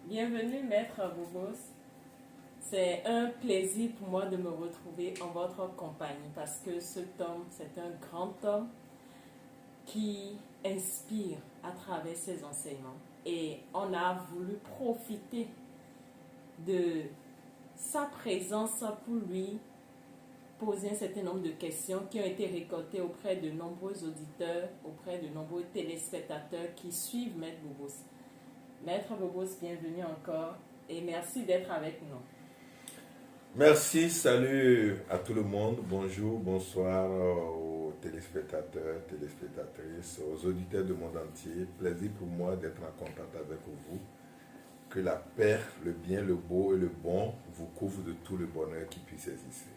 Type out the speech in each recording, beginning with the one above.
Bienvenue, Maître Bobos. C'est un plaisir pour moi de me retrouver en votre compagnie parce que cet homme, c'est un grand homme qui inspire à travers ses enseignements. Et on a voulu profiter de sa présence pour lui poser un certain nombre de questions qui ont été récoltées auprès de nombreux auditeurs, auprès de nombreux téléspectateurs qui suivent Maître Bobos. Maître Bobos, bienvenue encore et merci d'être avec nous. Merci, salut à tout le monde, bonjour, bonsoir aux téléspectateurs, téléspectatrices, aux auditeurs du monde entier. Plaisir pour moi d'être en contact avec vous. Que la paix, le bien, le beau et le bon vous couvrent de tout le bonheur qui puisse exister.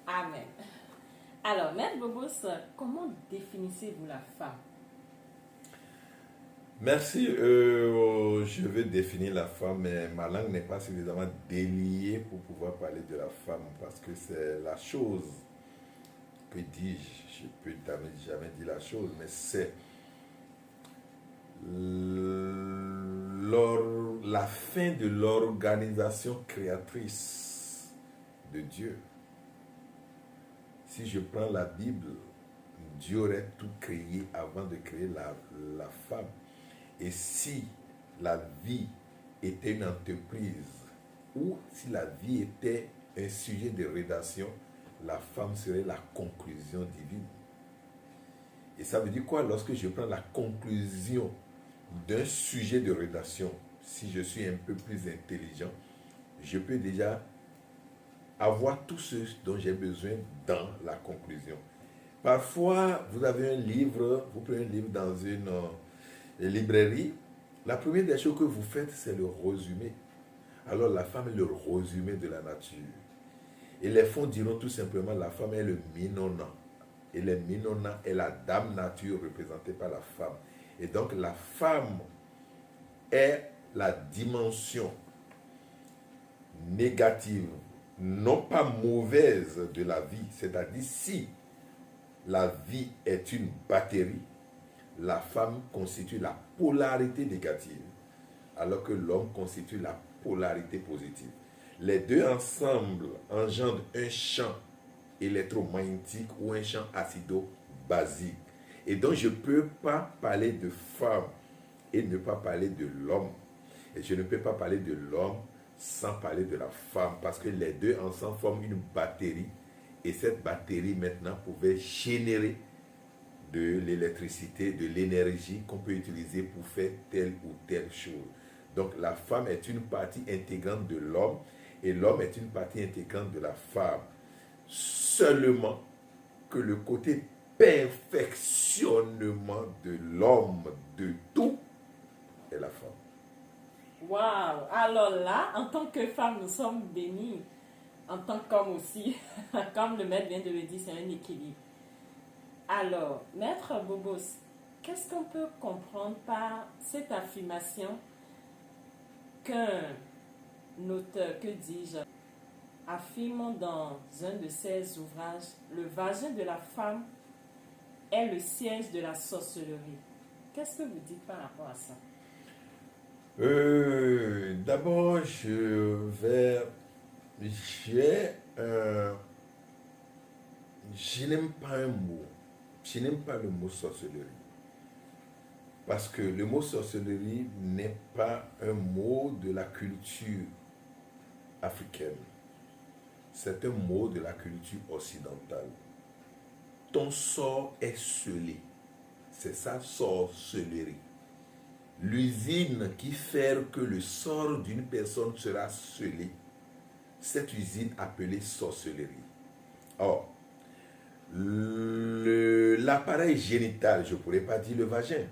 Amen. Alors, Maître Bobos, comment définissez-vous la femme? Merci, je vais définir la femme, mais ma langue n'est pas suffisamment déliée pour pouvoir parler de la femme parce que c'est la chose, que dis-je, je peux jamais dire la chose, mais c'est la fin de l'organisation créatrice de Dieu. Si je prends la Bible, Dieu aurait tout créé avant de créer la femme. Et si la vie était une entreprise ou si la vie était un sujet de rédaction, la femme serait la conclusion divine. Et ça veut dire quoi? Lorsque je prends la conclusion d'un sujet de rédaction, si je suis un peu plus intelligent, je peux déjà avoir tout ce dont j'ai besoin dans la conclusion. Parfois, vous avez un livre, vous prenez un livre dans une librairie, la première des choses que vous faites, c'est le résumé. Alors la femme est le résumé de la nature. Et les fonds diront tout simplement, la femme est le minona. Et le minona est la dame nature représentée par la femme. Et donc la femme est la dimension négative, non pas mauvaise de la vie. C'est-à-dire si la vie est une batterie, la femme constitue la polarité négative, alors que l'homme constitue la polarité positive. Les deux ensemble engendrent un champ électromagnétique ou un champ acido-basique. Et donc je ne peux pas parler de femme et ne pas parler de l'homme. Et je ne peux pas parler de l'homme sans parler de la femme, parce que les deux ensemble forment une batterie. Et cette batterie maintenant pouvait générer de l'électricité, de l'énergie qu'on peut utiliser pour faire telle ou telle chose. Donc la femme est une partie intégrante de l'homme et l'homme est une partie intégrante de la femme. Seulement que le côté perfectionnement de l'homme, de tout, est la femme. Waouh! Alors là, en tant que femme, nous sommes bénis. En tant qu'homme aussi, comme le maître vient de le dire, c'est un équilibre. Alors, Maître Bobos, qu'est-ce qu'on peut comprendre par cette affirmation qu'un auteur, que dis-je, affirme dans un de ses ouvrages, le vagin de la femme est le siège de la sorcellerie. Qu'est-ce que vous dites par rapport à ça? D'abord, je n'aime pas un mot. Je n'aime pas le mot sorcellerie. Parce que le mot sorcellerie n'est pas un mot de la culture africaine. C'est un mot de la culture occidentale. Ton sort est scellé. C'est ça, sorcellerie. L'usine qui fait que le sort d'une personne sera scellé, cette usine appelée sorcellerie. Or, l'appareil génital, je ne pourrais pas dire le vagin,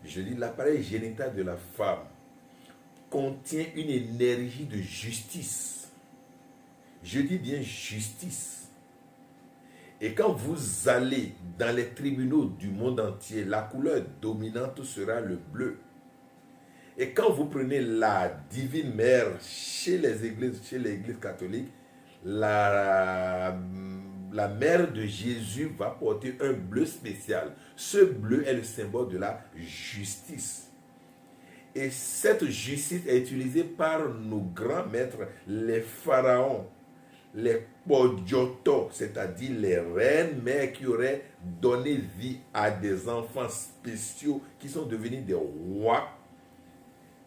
je dis l'appareil génital de la femme contient une énergie de justice. Je dis bien justice. Et quand vous allez dans les tribunaux du monde entier, la couleur dominante sera le bleu. Et quand vous prenez la Divine Mère chez l'Église catholique, la mère de Jésus va porter un bleu spécial. Ce bleu est le symbole de la justice. Et cette justice est utilisée par nos grands maîtres, les pharaons, les podiotos, c'est-à-dire les reines mères qui auraient donné vie à des enfants spéciaux qui sont devenus des rois.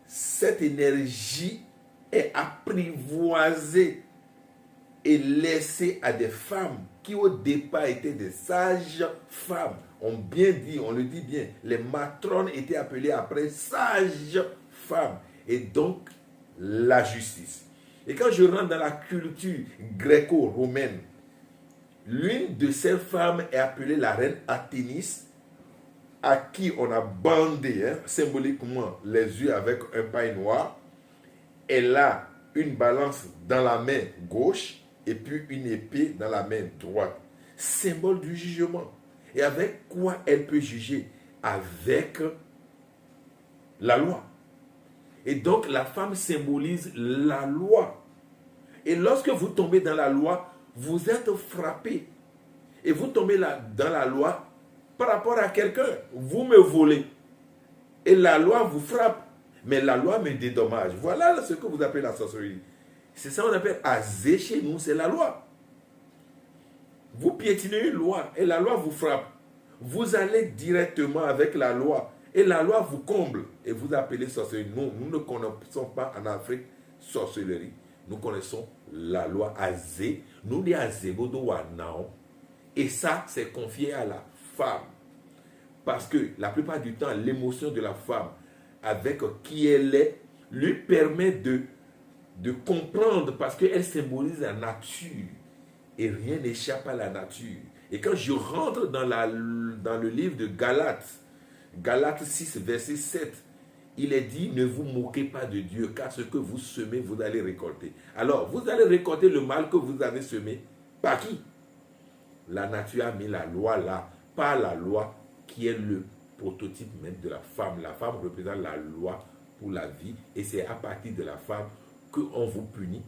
Cette énergie est apprivoisée et laissée à des femmes qui au départ étaient des sages femmes. On le dit bien, les matrones étaient appelées après sages femmes. Et donc, la justice. Et quand je rentre dans la culture gréco-romaine, l'une de ces femmes est appelée la reine Athénis, à qui on a bandé symboliquement les yeux avec un paille noir. Elle a une balance dans la main gauche et puis une épée dans la main droite. Symbole du jugement. Et avec quoi elle peut juger? Avec la loi. Et donc la femme symbolise la loi. Et lorsque vous tombez dans la loi, vous êtes frappé. Et vous tombez dans la loi par rapport à quelqu'un. Vous me volez. Et la loi vous frappe. Mais la loi me dédommage. Voilà ce que vous appelez la sorcellerie. C'est ça qu'on appelle azé chez nous, c'est la loi. Vous piétinez une loi et la loi vous frappe. Vous allez directement avec la loi et la loi vous comble et vous appelez sorcellerie. Nous ne connaissons pas en Afrique sorcellerie. Nous connaissons la loi azé. Nous dit azé bodo wanao. Et ça, c'est confié à la femme. Parce que la plupart du temps, l'émotion de la femme avec qui elle est lui permet de comprendre parce qu'elle symbolise la nature. Et rien n'échappe à la nature. Et quand je rentre dans le livre de Galates, Galates 6, verset 7, il est dit, ne vous moquez pas de Dieu, car ce que vous semez, vous allez récolter. Alors, vous allez récolter le mal que vous avez semé. Par qui? La nature a mis la loi là, pas la loi qui est le prototype même de la femme. La femme représente la loi pour la vie, et c'est à partir de la femme qu'on vous punit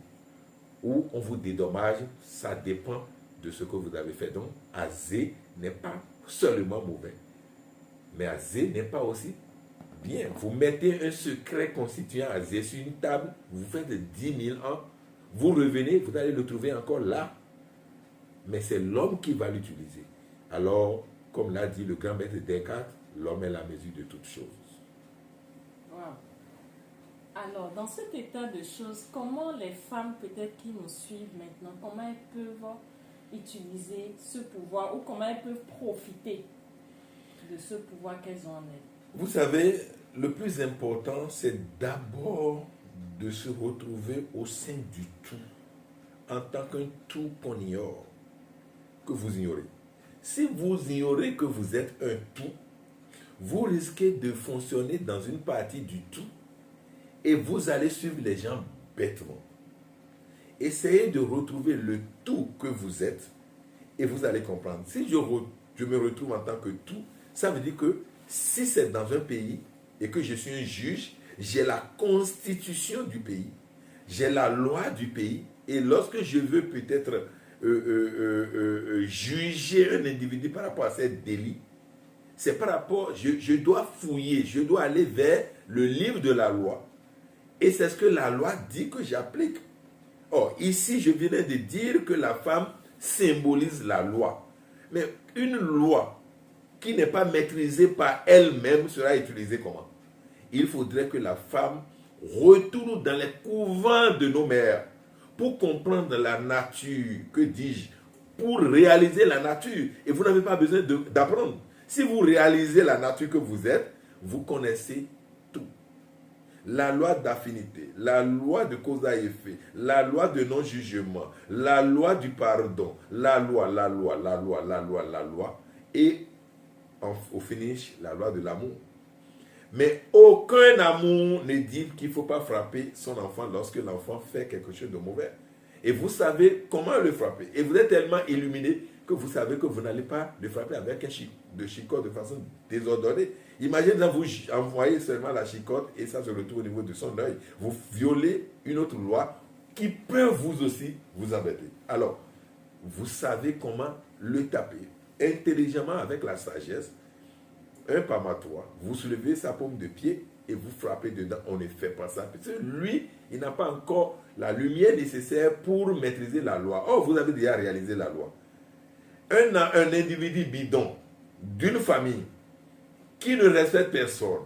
ou on vous dédommage, ça dépend de ce que vous avez fait. Donc, azé n'est pas seulement mauvais, mais azé n'est pas aussi bien. Vous mettez un secret constituant azé sur une table, vous faites 10 000 ans, vous revenez, vous allez le trouver encore là. Mais c'est l'homme qui va l'utiliser. Alors, comme l'a dit le grand maître Descartes, l'homme est la mesure de toutes choses. Wow. Alors, dans cet état de choses, comment les femmes peut-être qui nous suivent maintenant, comment elles peuvent utiliser ce pouvoir ou comment elles peuvent profiter de ce pouvoir qu'elles ont en elles? Vous savez, le plus important, c'est d'abord de se retrouver au sein du tout, en tant qu'un tout qu'on ignore, que vous ignorez. Si vous ignorez que vous êtes un tout, vous risquez de fonctionner dans une partie du tout et vous allez suivre les gens bêtement. Essayez de retrouver le tout que vous êtes et vous allez comprendre. Si je me retrouve en tant que tout, ça veut dire que si c'est dans un pays et que je suis un juge, j'ai la constitution du pays, j'ai la loi du pays, et lorsque je veux peut-être juger un individu par rapport à ces délits, c'est par rapport, je dois fouiller, je dois aller vers le livre de la loi. Et c'est ce que la loi dit que j'applique. Or, ici, je venais de dire que la femme symbolise la loi. Mais une loi qui n'est pas maîtrisée par elle-même sera utilisée comment? Il faudrait que la femme retourne dans les couvents de nos mères pour comprendre la nature, que dis-je, pour réaliser la nature. Et vous n'avez pas besoin d'apprendre. Si vous réalisez la nature que vous êtes, vous connaissez tout. La loi d'affinité, la loi de cause à effet, la loi de non-jugement, la loi du pardon, la loi, et au finish, la loi de l'amour. Mais aucun amour ne dit qu'il ne faut pas frapper son enfant lorsque l'enfant fait quelque chose de mauvais. Et vous savez comment le frapper. Et vous êtes tellement illuminé que vous savez que vous n'allez pas le frapper avec un chicotte de façon désordonnée. Imaginez, vous envoyez seulement la chicotte et ça se retrouve au niveau de son œil. Vous violez une autre loi qui peut vous aussi vous embêter. Alors, vous savez comment le taper. Intelligemment avec la sagesse, un par trois, vous soulevez sa paume de pied et vous frappez dedans. On ne fait pas ça. Parce que lui, il n'a pas encore la lumière nécessaire pour maîtriser la loi. Oh, vous avez déjà réalisé la loi. Un individu bidon d'une famille qui ne respecte personne,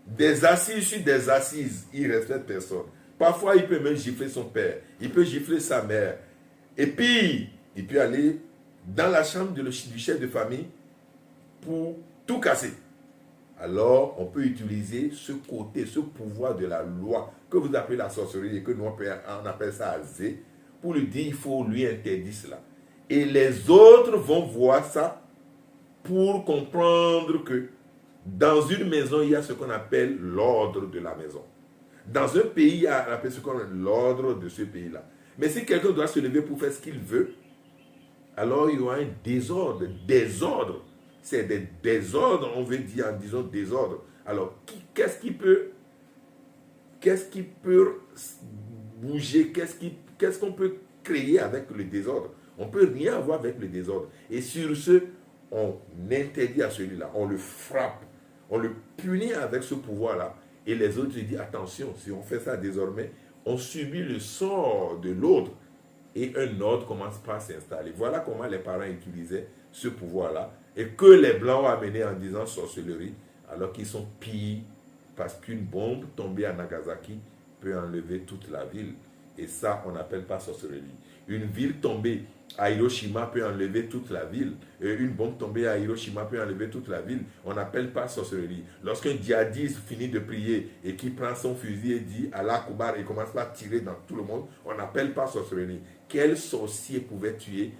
des assises sur des assises, il ne respecte personne. Parfois, il peut même gifler son père, il peut gifler sa mère. Et puis, il peut aller dans la chambre du chef de famille pour tout casser. Alors, on peut utiliser ce côté, ce pouvoir de la loi, que vous appelez la sorcellerie et que nous on appelle ça azé, pour lui dire il faut lui interdire cela. Et les autres vont voir ça pour comprendre que dans une maison, il y a ce qu'on appelle l'ordre de la maison. Dans un pays, il y a ce qu'on appelle l'ordre de ce pays-là. Mais si quelqu'un doit se lever pour faire ce qu'il veut, alors il y aura un désordre. Désordre, c'est des désordres, on veut dire en disant désordre. Alors, qu'est-ce qui peut bouger, qu'est-ce qu'on peut créer avec le désordre? On ne peut rien avoir avec le désordre. Et sur ce, on interdit à celui-là, on le frappe, on le punit avec ce pouvoir-là. Et les autres disent, attention, si on fait ça désormais, on subit le sort de l'autre. Et un ordre commence par s'installer. Voilà comment les parents utilisaient ce pouvoir-là. Et que les Blancs ont amené en disant sorcellerie, alors qu'ils sont pires, parce qu'une bombe tombée à Nagasaki peut enlever toute la ville. Et ça, on n'appelle pas sorcellerie. Une ville tombée à Hiroshima peut enlever toute la ville. Et une bombe tombée à Hiroshima peut enlever toute la ville. On n'appelle pas sorcellerie. Lorsqu'un djihadiste finit de prier et qui prend son fusil et dit Allah Akbar et commence à tirer dans tout le monde, on n'appelle pas sorcellerie. Quel sorcier pouvait tuer,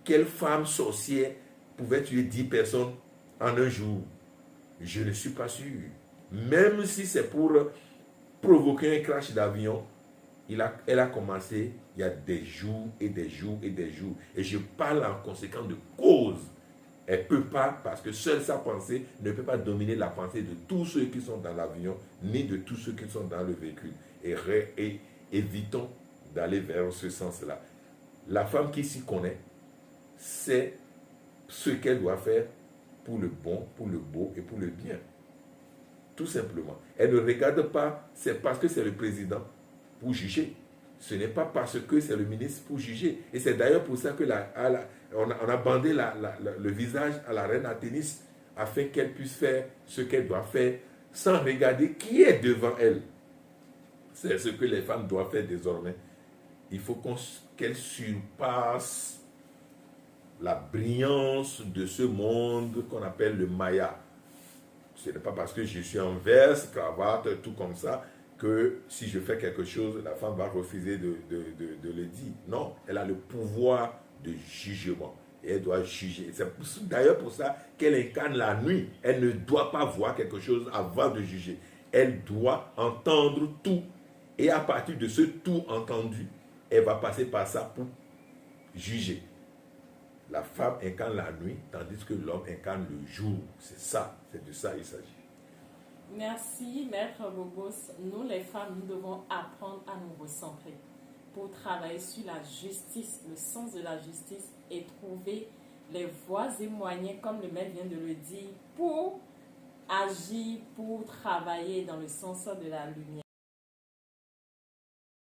quelle femme sorcière pouvait tuer 10 personnes en un jour? Je ne suis pas sûr. Même si c'est pour provoquer un crash d'avion, elle a commencé il y a des jours et des jours et des jours. Et je parle en conséquence de cause. Elle ne peut pas, parce que seule sa pensée ne peut pas dominer la pensée de tous ceux qui sont dans l'avion, ni de tous ceux qui sont dans le véhicule. Et évitons d'aller vers ce sens-là. La femme qui s'y connaît sait ce qu'elle doit faire pour le bon, pour le beau et pour le bien. Tout simplement. Elle ne regarde pas, c'est parce que c'est le président pour juger. Ce n'est pas parce que c'est le ministre pour juger. Et c'est d'ailleurs pour ça que on a bandé le visage à la reine Athénis afin qu'elle puisse faire ce qu'elle doit faire sans regarder qui est devant elle. C'est ce que les femmes doivent faire désormais. Il faut qu'elles surpassent la brillance de ce monde qu'on appelle le Maya. Ce n'est pas parce que je suis en veste, cravate, tout comme ça, que si je fais quelque chose, la femme va refuser de le dire. Non, elle a le pouvoir de jugement. Et elle doit juger. C'est d'ailleurs pour ça qu'elle incarne la nuit. Elle ne doit pas voir quelque chose avant de juger. Elle doit entendre tout. Et à partir de ce tout entendu, elle va passer par ça pour juger. La femme incarne la nuit, tandis que l'homme incarne le jour. C'est ça, c'est de ça il s'agit. Merci, Maître Bobos. Nous, les femmes, nous devons apprendre à nous recentrer pour travailler sur la justice, le sens de la justice et trouver les voies et moyens, comme le maître vient de le dire, pour agir, pour travailler dans le sens de la lumière.